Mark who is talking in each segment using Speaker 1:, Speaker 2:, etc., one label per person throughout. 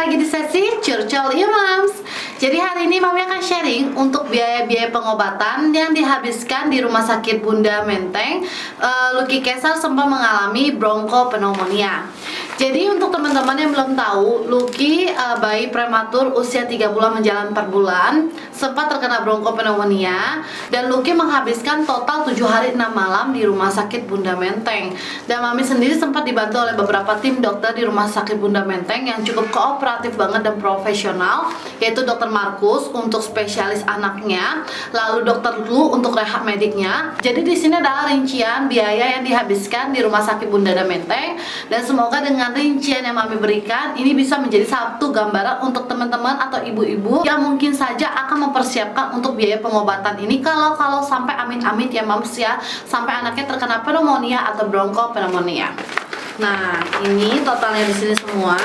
Speaker 1: lagi di sesi Curcol Imams. Jadi hari ini Mami akan sharing untuk biaya-biaya pengobatan yang dihabiskan di Rumah Sakit Bunda Menteng. Lucky Kesar sempat mengalami bronkopneumonia. Jadi untuk teman-teman yang belum tahu, Lucky bayi prematur usia 3 bulan menjalan 4 bulan sempat terkena bronkopneumonia, dan Lucky menghabiskan total 7 hari 6 malam di Rumah Sakit Bunda Menteng. Dan Mami sendiri sempat dibantu oleh beberapa tim dokter di Rumah Sakit Bunda Menteng yang cukup kooperatif banget dan profesional, yaitu Dokter Markus untuk spesialis anaknya, lalu Dokter Lu untuk rehab mediknya. Jadi di sini adalah rincian biaya yang dihabiskan di Rumah Sakit Bunda Menteng, dan semoga dengan rincian yang Mami berikan ini bisa menjadi satu gambaran untuk teman-teman atau ibu-ibu yang mungkin saja akan mempersiapkan untuk biaya pengobatan ini kalau sampai amit-amit ya Mams ya, sampai anaknya terkena pneumonia atau bronkopneumonia. Nah, ini totalnya di sini semua.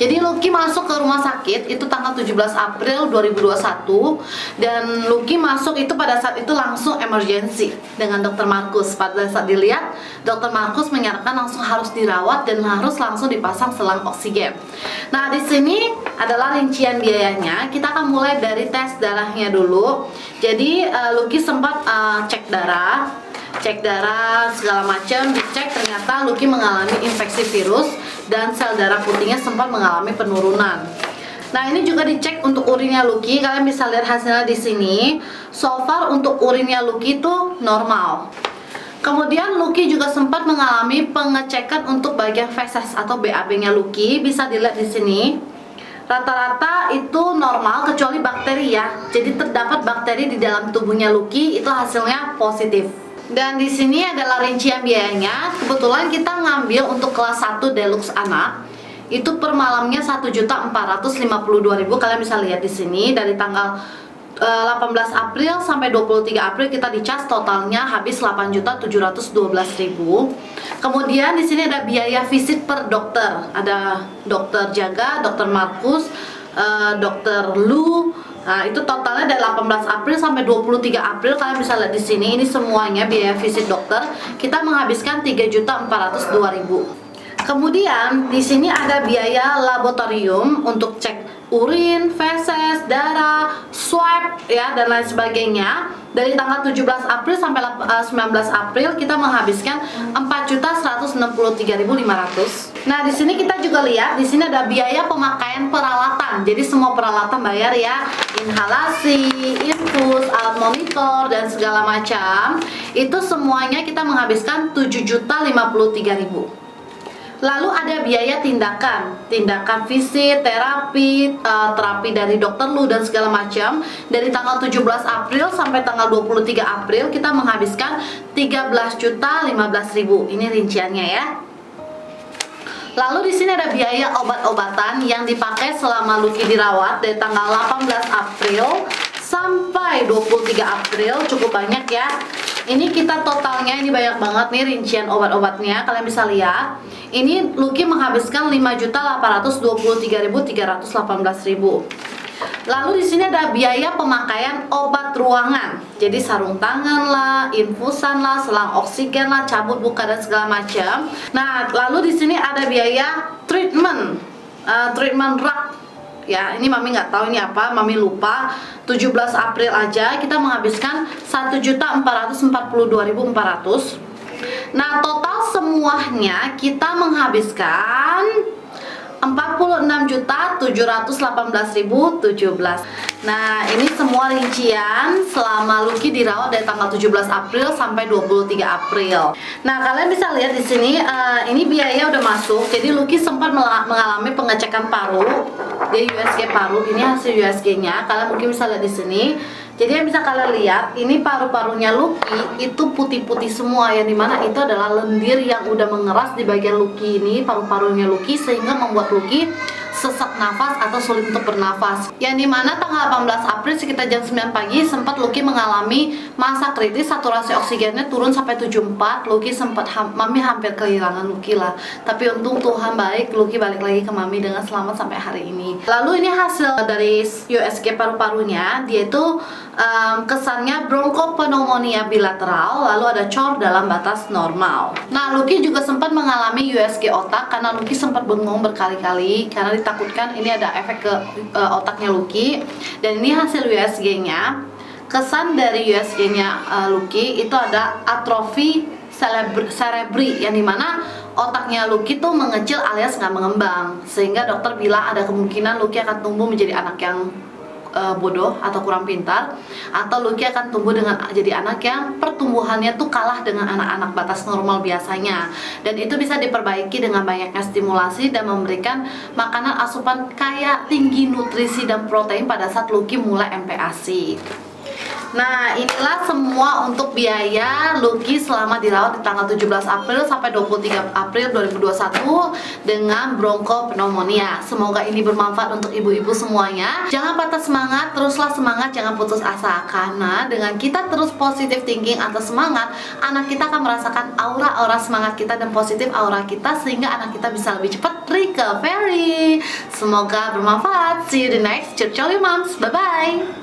Speaker 1: Jadi Lucky masuk ke rumah sakit itu tanggal 17 April 2021, dan Lucky masuk itu pada saat itu langsung emergency dengan Dokter Markus. Pada saat dilihat, Dokter Markus menyarankan langsung harus dirawat dan harus langsung dipasang selang oksigen. Nah, di sini adalah rincian biayanya. Kita akan mulai dari tes darahnya dulu. Jadi Lucky sempat cek darah segala macam, dicek ternyata Lucky mengalami infeksi virus dan sel darah putihnya sempat mengalami penurunan. Nah, ini juga dicek untuk urinnya Lucky. Kalian bisa lihat hasilnya di sini. So far untuk urinnya Lucky itu normal. Kemudian Lucky juga sempat mengalami pengecekan untuk bagian feses atau BAB-nya Lucky. Bisa dilihat di sini. Rata-rata itu normal kecuali bakteri ya. Jadi terdapat bakteri di dalam tubuhnya Lucky, itu hasilnya positif. Dan di sini adalah rincian biayanya. Kebetulan kita ngambil untuk kelas 1 deluxe anak. Itu per malamnya 1.452.000. Kalian bisa lihat di sini dari tanggal 18 April sampai 23 April kita dicas totalnya habis 8.712.000. Kemudian di sini ada biaya visit per dokter. Ada dokter jaga, Dokter Markus, Dokter Lu. Nah, itu totalnya dari 18 April sampai 23 April. Kalian bisa lihat di sini, ini semuanya biaya visit dokter. Kita menghabiskan 3.402.000. Kemudian di sini ada biaya laboratorium untuk cek urin, feses, darah, swab ya dan lain sebagainya. Dari tanggal 17 April sampai 19 April kita menghabiskan 4.163.500. Nah, di sini kita juga lihat di sini ada biaya pemakaian peralatan. Jadi semua peralatan bayar ya, inhalasi, infus, alat monitor dan segala macam. Itu semuanya kita menghabiskan 7.053.000. Lalu ada biaya tindakan visit, terapi dari Dokter Lu dan segala macam. Dari tanggal 17 April sampai tanggal 23 April kita menghabiskan 13.015.000. Ini rinciannya ya. Lalu di sini ada biaya obat-obatan yang dipakai selama Lucky dirawat dari tanggal 18 April sampai 23 April, cukup banyak ya. Ini kita totalnya, ini banyak banget nih rincian obat-obatnya, kalian bisa lihat. Ini Lucky menghabiskan 5.823.318.000. Lalu di sini ada biaya pemakaian obat ruangan. Jadi sarung tangan lah, infusan lah, selang oksigen lah, cabut buka dan segala macam. Nah, lalu di sini ada biaya treatment rak. Ya, ini Mami nggak tahu ini apa, Mami lupa. 17 April aja kita menghabiskan 1.442.400. Nah, total semuanya kita menghabiskan 46.718.017. Nah, ini semua rincian selama Lucky dirawat dari tanggal 17 April sampai 23 April. Nah, kalian bisa lihat di sini ini biaya udah masuk. Jadi Lucky sempat mengalami pengecekan paru. Dia USG paru. Ini hasil USG-nya. Kalian mungkin bisa lihat di sini. Jadi yang bisa kalian lihat, ini paru-parunya Lucky itu putih-putih semua, yang dimana itu adalah lendir yang udah mengeras di bagian Lucky ini, paru-parunya Lucky, sehingga membuat Lucky sesak nafas atau sulit untuk bernafas. Yang dimana tanggal 18 April sekitar jam 9 pagi sempat Lucky mengalami masa kritis, saturasi oksigennya turun sampai 74. Lucky sempat Mami hampir kehilangan Lucky lah. Tapi untung Tuhan baik, Lucky balik lagi ke Mami dengan selamat sampai hari ini. Lalu ini hasil dari USG paru-parunya, dia itu kesannya bronkopneumonia bilateral, lalu ada cor dalam batas normal. Nah, Lucky juga sempat mengalami USG otak karena Lucky sempat bengong berkali-kali karena ditakutkan ini ada efek ke otaknya Lucky. Dan ini hasil USG-nya. Kesan dari USG-nya Lucky itu ada atrofi cerebri, yang dimana otaknya Lucky tuh mengecil alias nggak mengembang, sehingga dokter bilang ada kemungkinan Lucky akan tumbuh menjadi anak yang bodoh atau kurang pintar, atau Lucky akan tumbuh dengan jadi anak yang pertumbuhannya tuh kalah dengan anak-anak batas normal biasanya. Dan itu bisa diperbaiki dengan banyaknya stimulasi dan memberikan makanan asupan kaya tinggi nutrisi dan protein pada saat Lucky mulai MPASI. Nah, inilah semua untuk biaya Lucky selama dirawat di tanggal 17 April sampai 23 April 2021 dengan bronkopneumonia. Semoga ini bermanfaat untuk ibu-ibu semuanya. Jangan patah semangat, teruslah semangat, jangan putus asa. Karena dengan kita terus positive thinking atau semangat, anak kita akan merasakan aura-aura semangat kita dan positif aura kita, sehingga anak kita bisa lebih cepat recovery. Semoga bermanfaat. See you the next Curcoli Moms. Bye-bye.